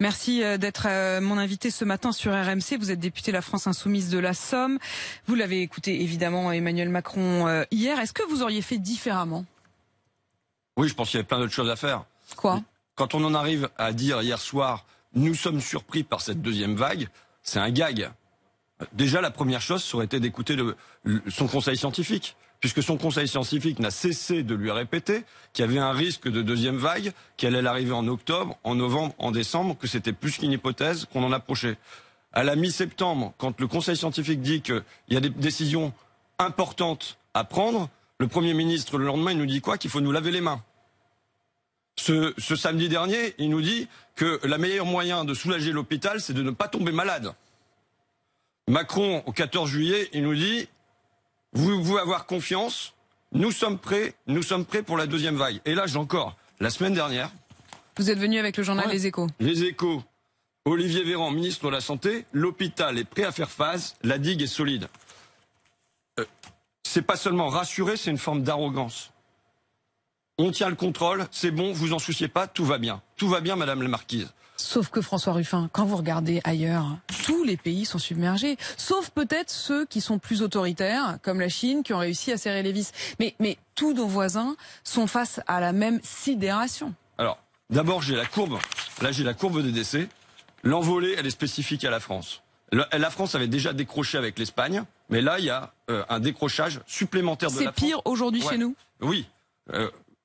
Merci d'être mon invité ce matin sur RMC. Vous êtes député La France Insoumise de la Somme. Vous l'avez écouté évidemment Emmanuel Macron hier. Est-ce que vous auriez fait différemment? Oui, je pense qu'il y avait plein d'autres choses à faire. Quoi? Quand on en arrive à dire hier soir, nous sommes surpris par cette deuxième vague, c'est un gag. Déjà, la première chose, ça aurait été d'écouter son conseil scientifique, puisque son conseil scientifique n'a cessé de lui répéter qu'il y avait un risque de deuxième vague, qu'elle allait arriver en octobre, en novembre, en décembre, que c'était plus qu'une hypothèse, qu'on en approchait. À la mi-septembre, quand le conseil scientifique dit qu'il y a des décisions importantes à prendre, le Premier ministre, le lendemain, il nous dit quoi? Qu'il faut nous laver les mains. Ce samedi dernier, il nous dit que le meilleur moyen de soulager l'hôpital, c'est de ne pas tomber malade. Macron, au 14 juillet, il nous dit « Vous pouvez avoir confiance, nous sommes prêts pour la deuxième vague. » Et là, j'ai encore, la semaine dernière... Vous êtes venu avec le journal Les Échos. Les Échos, Olivier Véran, ministre de la Santé, l'hôpital est prêt à faire face, la digue est solide. C'est pas seulement rassurer, c'est une forme d'arrogance. On tient le contrôle, c'est bon, vous en souciez pas, tout va bien. Tout va bien, Madame la Marquise. Sauf que François Ruffin, quand vous regardez ailleurs, tous les pays sont submergés. Sauf peut-être ceux qui sont plus autoritaires, comme la Chine, qui ont réussi à serrer les vis. Mais tous nos voisins sont face à la même sidération. Alors, d'abord, j'ai la courbe. Là, j'ai la courbe des décès. L'envolée, elle est spécifique à la France. La France avait déjà décroché avec l'Espagne, mais là, il y a un décrochage supplémentaire de la France. C'est pire aujourd'hui chez nous? Oui.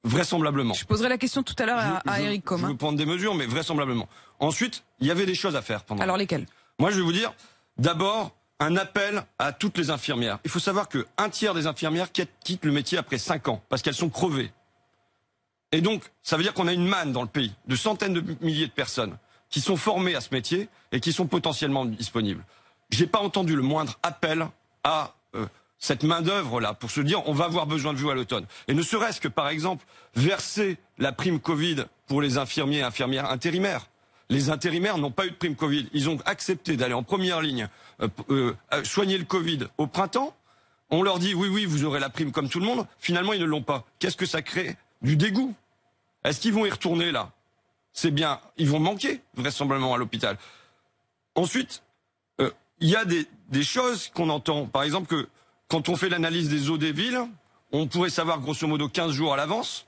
Vraisemblablement. Je poserai la question tout à l'heure à Éric Combes. Je veux prendre des mesures, mais vraisemblablement. Ensuite, il y avait des choses à faire pendant. Alors lesquelles? Moi, je vais vous dire, d'abord, un appel à toutes les infirmières. Il faut savoir qu'un tiers des infirmières quittent le métier après 5 ans, parce qu'elles sont crevées. Et donc, ça veut dire qu'on a une manne dans le pays, de centaines de milliers de personnes qui sont formées à ce métier et qui sont potentiellement disponibles. J'ai pas entendu le moindre appel à cette main-d'œuvre-là, pour se dire on va avoir besoin de vous à l'automne. Et ne serait-ce que, par exemple, verser la prime Covid pour les infirmiers et infirmières intérimaires. Les intérimaires n'ont pas eu de prime Covid. Ils ont accepté d'aller en première ligne soigner le Covid au printemps. On leur dit oui, vous aurez la prime comme tout le monde. Finalement, ils ne l'ont pas. Qu'est-ce que ça crée? Du dégoût. Est-ce qu'ils vont y retourner là? C'est bien, ils vont manquer vraisemblablement à l'hôpital. Ensuite, il y a des choses qu'on entend. Par exemple que quand on fait l'analyse des eaux des villes, on pourrait savoir grosso modo 15 jours à l'avance.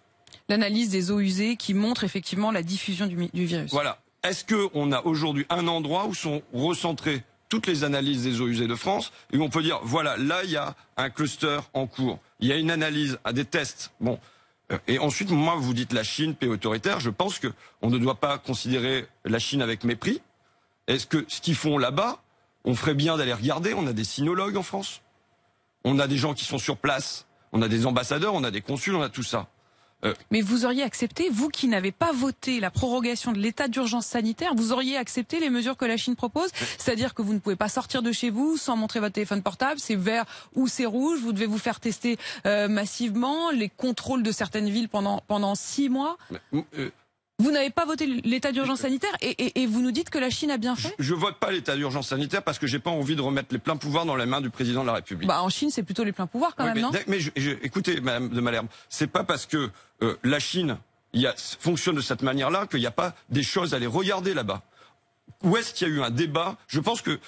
L'analyse des eaux usées qui montre effectivement la diffusion du virus. Voilà. Est-ce qu'on a aujourd'hui un endroit où sont recentrées toutes les analyses des eaux usées de France et où on peut dire, voilà, là il y a un cluster en cours. Il y a une analyse à des tests. Bon. Et ensuite, moi, vous dites la Chine, pays autoritaire, je pense qu'on ne doit pas considérer la Chine avec mépris. Est-ce que ce qu'ils font là-bas, on ferait bien d'aller regarder? On a des sinologues en France. On a des gens qui sont sur place, on a des ambassadeurs, on a des consuls, on a tout ça. Mais vous auriez accepté, vous qui n'avez pas voté la prorogation de l'état d'urgence sanitaire, vous auriez accepté les mesures que la Chine propose? C'est-à-dire que vous ne pouvez pas sortir de chez vous sans montrer votre téléphone portable, c'est vert ou c'est rouge, vous devez vous faire tester massivement, les contrôles de certaines villes pendant 6 mois. Vous n'avez pas voté l'état d'urgence sanitaire et vous nous dites que la Chine a bien fait? Je vote pas l'état d'urgence sanitaire parce que j'ai pas envie de remettre les pleins pouvoirs dans les mains du président de la République. Bah en Chine, c'est plutôt les pleins pouvoirs quand même, non? Mais écoutez, Madame de Malherbe, c'est pas parce que la Chine fonctionne de cette manière-là qu'il n'y a pas des choses à aller regarder là-bas. Où est-ce qu'il y a eu un débat? Je pense que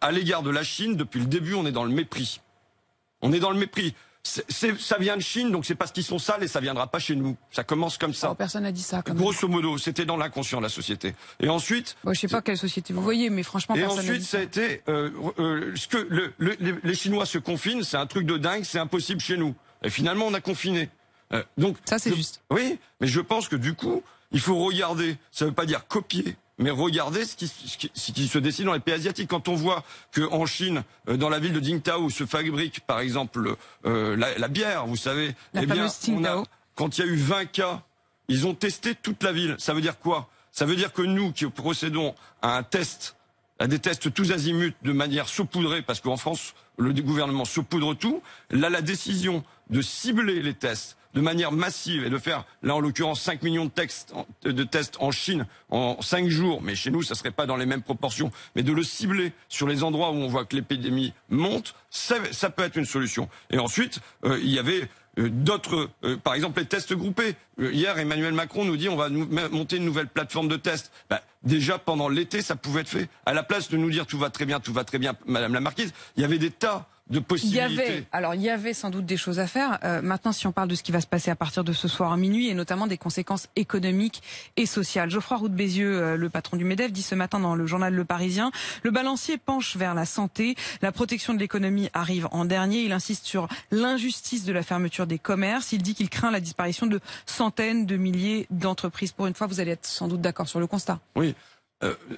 à l'égard de la Chine, depuis le début, on est dans le mépris. On est dans le mépris. Ça vient de Chine, donc c'est parce qu'ils sont sales et ça viendra pas chez nous. Ça commence comme ça. Oh, personne n'a dit ça. Grosso modo, c'était dans l'inconscient de la société. Et ensuite, je sais pas quelle société vous voyez, mais franchement, personne n'a dit ça. Et ensuite, ça a été ce que les Chinois se confinent, c'est un truc de dingue, c'est impossible chez nous. Et finalement, on a confiné. Donc ça, c'est juste. Oui, mais je pense que du coup, il faut regarder. Ça veut pas dire copier. Mais regardez ce qui se décide dans les pays asiatiques. Quand on voit qu'en Chine, dans la ville de Qingdao, se fabrique par exemple la bière, vous savez, quand il y a eu 20 cas, ils ont testé toute la ville. Ça veut dire quoi? Ça veut dire que nous qui procédons à des tests tous azimuts de manière saupoudrée, parce qu'en France, le gouvernement saupoudre tout, là la décision de cibler les tests de manière massive et de faire, là en l'occurrence, 5 millions de tests en Chine en 5 jours, mais chez nous, ça serait pas dans les mêmes proportions, mais de le cibler sur les endroits où on voit que l'épidémie monte, ça peut être une solution. Et ensuite, il y avait d'autres, par exemple les tests groupés. Hier, Emmanuel Macron nous dit on va monter une nouvelle plateforme de tests. Déjà pendant l'été, ça pouvait être fait. À la place de nous dire tout va très bien, Madame la Marquise, il y avait des tas de possibilités. Il y avait sans doute des choses à faire. Maintenant, si on parle de ce qui va se passer à partir de ce soir à minuit, et notamment des conséquences économiques et sociales. Geoffroy Roux de Bézieux, le patron du MEDEF, dit ce matin dans le journal Le Parisien, le balancier penche vers la santé, la protection de l'économie arrive en dernier. Il insiste sur l'injustice de la fermeture des commerces. Il dit qu'il craint la disparition de centaines de milliers d'entreprises. Pour une fois, vous allez être sans doute d'accord sur le constat. Oui.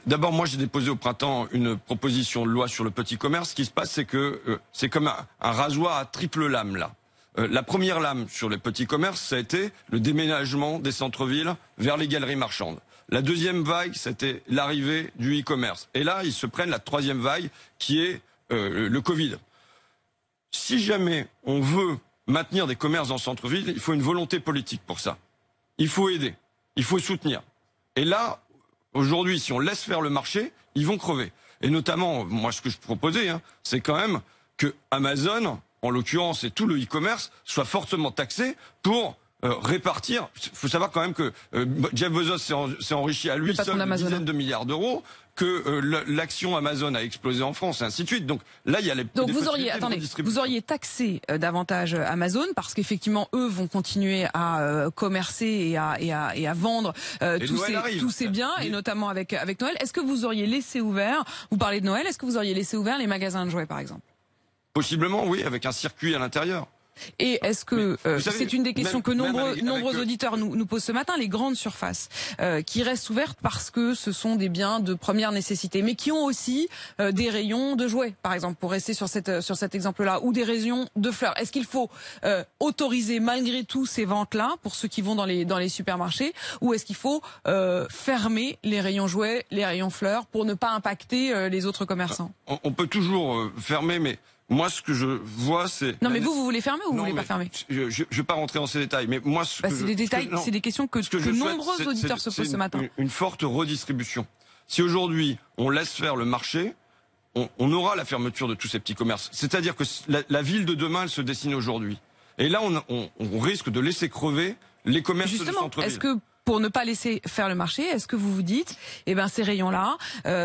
D'abord, moi, j'ai déposé au printemps une proposition de loi sur le petit commerce. Ce qui se passe, c'est que c'est comme un rasoir à triple lame, là. La première lame sur les petits commerces, ça a été le déménagement des centres-villes vers les galeries marchandes. La deuxième vague, c'était l'arrivée du e-commerce. Et là, ils se prennent la troisième vague, qui est le Covid. Si jamais on veut maintenir des commerces dans le centre-ville, il faut une volonté politique pour ça. Il faut aider, il faut soutenir. Et là, aujourd'hui, si on laisse faire le marché, ils vont crever. Et notamment, moi, ce que je proposais, c'est quand même que Amazon, en l'occurrence, et tout le e-commerce, soit fortement taxé pour répartir. Il faut savoir quand même que Jeff Bezos s'est enrichi à lui seul de dizaines de milliards d'euros, que l'action Amazon a explosé en France, et ainsi de suite. Donc là, il y a les Donc vous auriez taxé davantage Amazon, parce qu'effectivement, eux vont continuer à commercer et à vendre tous ces biens, et notamment avec Noël. Est-ce que vous auriez laissé ouvert, vous parlez de Noël, est-ce que vous auriez laissé ouvert les magasins de jouets, par exemple? Possiblement, oui, avec un circuit à l'intérieur. Et est-ce que c'est une des questions que nombreux auditeurs nous posent ce matin, les grandes surfaces qui restent ouvertes parce que ce sont des biens de première nécessité, mais qui ont aussi des rayons de jouets, par exemple, pour rester sur cet exemple-là, ou des rayons de fleurs. Est-ce qu'il faut autoriser malgré tout ces ventes-là pour ceux qui vont dans les supermarchés, ou est-ce qu'il faut fermer les rayons jouets, les rayons fleurs, pour ne pas impacter les autres commerçants? On peut toujours fermer, mais moi, ce que je vois, c'est... Non, mais vous voulez fermer ou vous voulez pas fermer? Je vais pas rentrer dans ces détails, mais moi... c'est des détails, c'est des questions que nombreux auditeurs se posent ce matin. Une forte redistribution. Si aujourd'hui, on laisse faire le marché, on aura la fermeture de tous ces petits commerces. C'est-à-dire que la ville de demain, elle se dessine aujourd'hui. Et là, on risque de laisser crever les commerces de centre-ville. Est-ce que, pour ne pas laisser faire le marché, est-ce que vous vous dites, ces rayons-là,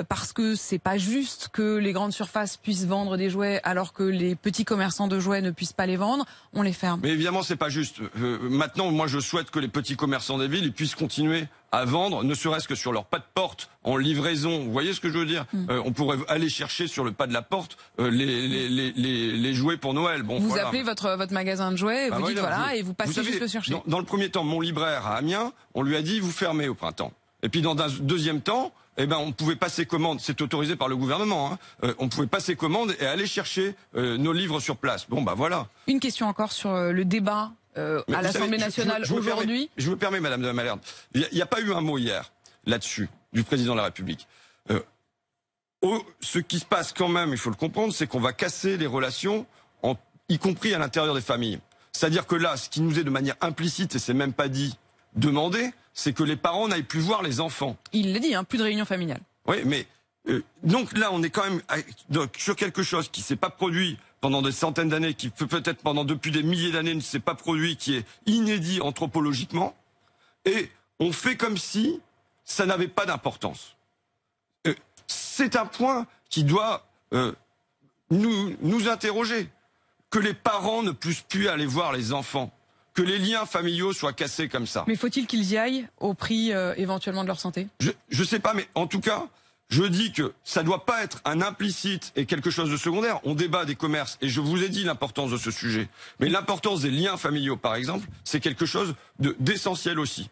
parce que c'est pas juste que les grandes surfaces puissent vendre des jouets alors que les petits commerçants de jouets ne puissent pas les vendre, on les ferme? Mais évidemment, c'est pas juste. Maintenant, moi, je souhaite que les petits commerçants des villes puissent continuer à vendre, ne serait-ce que sur leur pas de porte, en livraison. Vous voyez ce que je veux dire? On pourrait aller chercher sur le pas de la porte les jouets pour Noël. Bon, vous appelez votre magasin de jouets, vous dites et vous passez juste le chercher. Dans le premier temps, mon libraire à Amiens, on lui a dit vous fermez au printemps. Et puis dans un deuxième temps, on pouvait passer commande, c'est autorisé par le gouvernement, on pouvait passer commande et aller chercher nos livres sur place. Bon voilà. Une question encore sur le débat à l'Assemblée nationale aujourd'hui. Je me permets, Madame de Malherbe, il n'y a pas eu un mot hier là-dessus du président de la République. Ce qui se passe quand même, il faut le comprendre, c'est qu'on va casser les relations, y compris à l'intérieur des familles. C'est-à-dire que là, ce qui nous est de manière implicite, et c'est même pas dit, demandé, c'est que les parents n'aillent plus voir les enfants. Il l'a dit, plus de réunion familiale. Oui, mais donc là, on est quand même sur quelque chose qui s'est pas produit pendant des centaines d'années, qui peut-être depuis des milliers d'années ne s'est pas produit, qui est inédit anthropologiquement, et on fait comme si ça n'avait pas d'importance. C'est un point qui doit nous interroger. Que les parents ne puissent plus aller voir les enfants. Que les liens familiaux soient cassés comme ça. Mais faut-il qu'ils y aillent au prix éventuellement de leur santé? Je sais pas, mais en tout cas, je dis que ça doit pas être un implicite et quelque chose de secondaire. On débat des commerces et je vous ai dit l'importance de ce sujet. Mais l'importance des liens familiaux, par exemple, c'est quelque chose d'essentiel aussi.